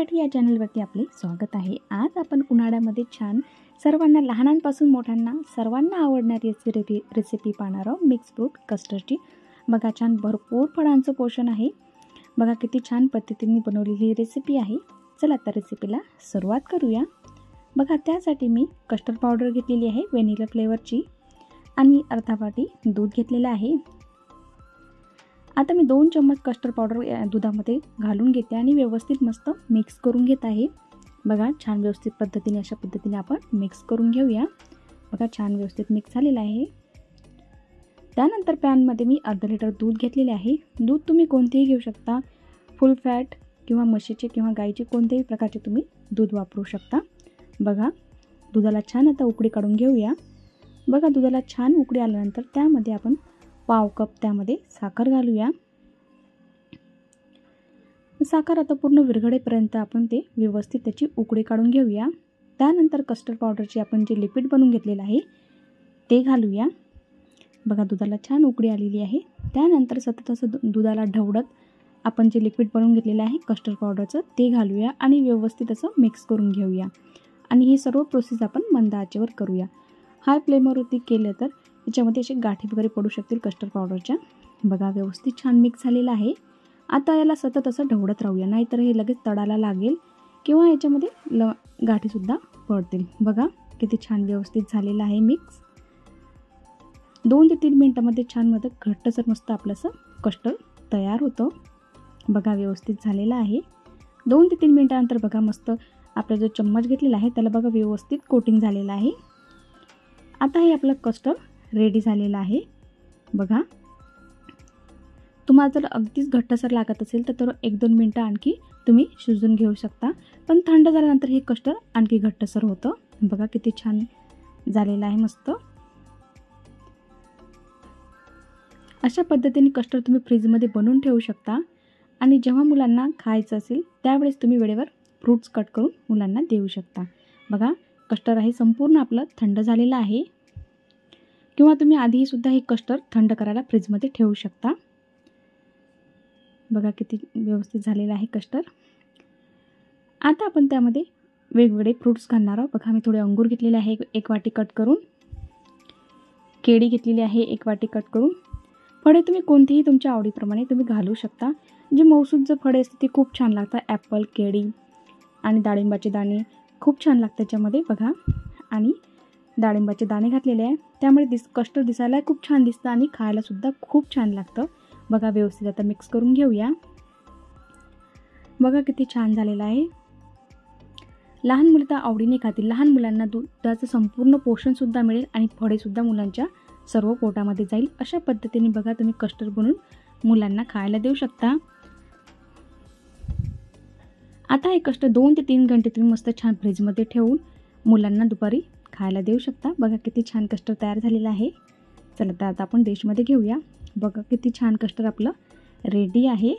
मराठी या चॅनलवरती आपले स्वागत आहे। आज आपण उन्हाळ्यामध्ये छान सर्वांना लहानांपासून मोठ्यांना सर्वांना आवडणारी रेसिपी पाहणार आहोत। मिक्स फ्रूट कस्टर्डची। बघा छान भरपूर फळांचं पोषण आहे। बघा किती छान पद्धतीने बनवलेली रेसिपी आहे। चला आता रेसिपीला सुरुवात करूया। बघा त्यासाठी मी कस्टर्ड पावडर घेतलेली आहे व्हॅनिला फ्लेवरची आणि अर्धा वाटी दूध घेतलेलं आहे। आता मी 2 चम्मच कस्टर्ड पावडर दुधामध्ये घालून घेते आणि व्यवस्थित मस्त मिक्स करून घेत आहे। बघा छान व्यवस्थित पद्धतीने अशा पद्धतीने आपण मिक्स करून घेऊया। बघा छान व्यवस्थित मिक्स झालेलं आहे। त्यानंतर पॅन मध्ये मी अर्धा लिटर दूध घेतलेले आहे। दूध तुम्ही कोणतेही घेऊ शकता, फुल फॅट किंवा म्हशीचे किंवा गाईचे कोणतेही प्रकारचे तुम्ही दूध वापरू शकता। बघा दुधाला छान आता उकळी काढून घेऊया। बघा दुधाला छान उकळी आल्यानंतर त्यामध्ये आपण पाव कप त्यामध्ये साखर घालूया। साखर आता पूर्ण विरघळेपर्यंत आपण ते व्यवस्थित त्याची उकळी काढून घेऊया। त्यानंतर कस्टर्ड पावडरची आपण जे लिक्विड बनवून घेतलेलं आहे ते घालूया। बघा दुधाला छान उकळी आलेली आहे। त्यानंतर सतत असं दुधाला ढवळत आपण जे लिक्विड बनवून घेतलेलं आहे कस्टर्ड पावडरचं ते घालूया आणि व्यवस्थित असं मिक्स करून घेऊया। आणि ही सर्व प्रोसेस आपण मंद आचेवर करूया। हाय फ्लेमवरती केलं तर याच्यामध्ये असे गाठी वगैरे पडू शकतील कस्टर्ड पावडरच्या। बघा व्यवस्थित छान मिक्स झालेलं आहे। आता याला सतत असं ढवळत राहूया, नाहीतर हे लगेच तळाला लागेल किंवा याच्यामध्ये गाठीसुद्धा पडतील। बघा किती छान व्यवस्थित झालेलं आहे मिक्स। 2 ते 3 मिनिटांमध्ये छान घट्टसर मस्त आपलं असं कस्टर्ड तयार होतं। बघा व्यवस्थित झालेलं आहे। 2 ते 3 मिनिटानंतर बघा मस्त आपला जो चम्मच घेतलेला आहे त्याला बघा व्यवस्थित कोटिंग झालेलं आहे। आता हे आपलं कस्टर्ड रेडी झालेलं आहे। बघा तुम्हाला जर अगदीच घट्टसर लागत असेल तर 1-2 मिनिटं आणखी तुम्ही शिजवून घेऊ शकता, पण थंड झाल्यानंतर हे कस्टर्ड आणखी घट्टसर होतं। बघा किती छान झालेलं आहे मस्त। अशा पद्धतीने कस्टर्ड तुम्ही फ्रीजमध्ये बनवून ठेवू शकता आणि जेव्हा मुलांना खायचं असेल त्यावेळेस तुम्ही वेळेवर फ्रूट्स कट करून मुलांना देऊ शकता। बघा कस्टर्ड आहे संपूर्ण आपलं थंड झालेलं आहे, किंवा तुम्ही आधीही सुद्धा हे कस्टर्ड थंड करायला फ्रीजमध्ये ठेवू शकता। बघा किती व्यवस्थित झालेलं आहे कस्टर्ड। आता आपण त्यामध्ये वेगवेगळे फ्रूट्स घालणार आहोत। बघा मी थोडे अंगूर घेतलेले आहे 1 वाटी कट करून, केळी घेतलेली आहे 1 वाटी कट करून। फळे तुम्ही कोणतीही तुमच्या आवडीप्रमाणे तुम्ही घालू शकता। जी मौसूद जे फळे असते ते खूप छान लागतात, ॲपल, केळी आणि डाळिंबाचे दाणे खूप छान लागतात त्याच्यामध्ये। बघा आणि डाळिंबाचे दाणे घातलेले आहे, त्यामुळे कस्टर्ड दिसायला खूप छान दिसतं आणि खायला सुद्धा खूप छान लागतं। बघा व्यवस्थित आता मिक्स करून घेऊया। बघा किती छान झालेलं आहे। लहान मुलं तर आवडीने खातील। लहान मुलांना दुधाचं संपूर्ण पोषण सुद्धा मिळेल आणि फळे सुद्धा मुलांच्या सर्व पोटामध्ये जाईल। अशा पद्धतीने बघा तुम्ही कस्टर्ड बनवून मुलांना खायला देऊ शकता। आता हे कस्टर्ड 2 ते 3 घंटे तुम्ही मस्त छान फ्रीजमध्ये ठेवून मुलांना दुपारी खायला देऊ शकता। बघा किती छान कस्टर्ड तयार झालेलं आहे। चला तर आता आपण डिशमध्ये घेऊया। बघा किती छान कस्टर्ड आपलं रेडी आहे।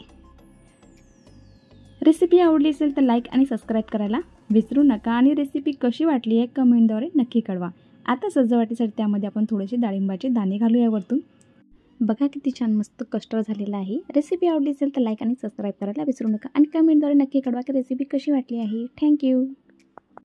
रेसिपी आवडली असेल तर लाईक आणि सबस्क्राईब करायला विसरू नका आणि रेसिपी कशी वाटली आहे कमेंटद्वारे नक्की कळवा। आता सजावटीसाठी त्यामध्ये आपण थोडेसे डाळिंबाचे दाणे घालूया वरतून। बघा किती छान मस्त कस्टर्ड झालेलं आहे। रेसिपी आवडली असेल तर लाईक आणि सबस्क्राईब करायला विसरू नका आणि कमेंटद्वारे नक्की कळवा की रेसिपी कशी वाटली आहे। थँक्यू।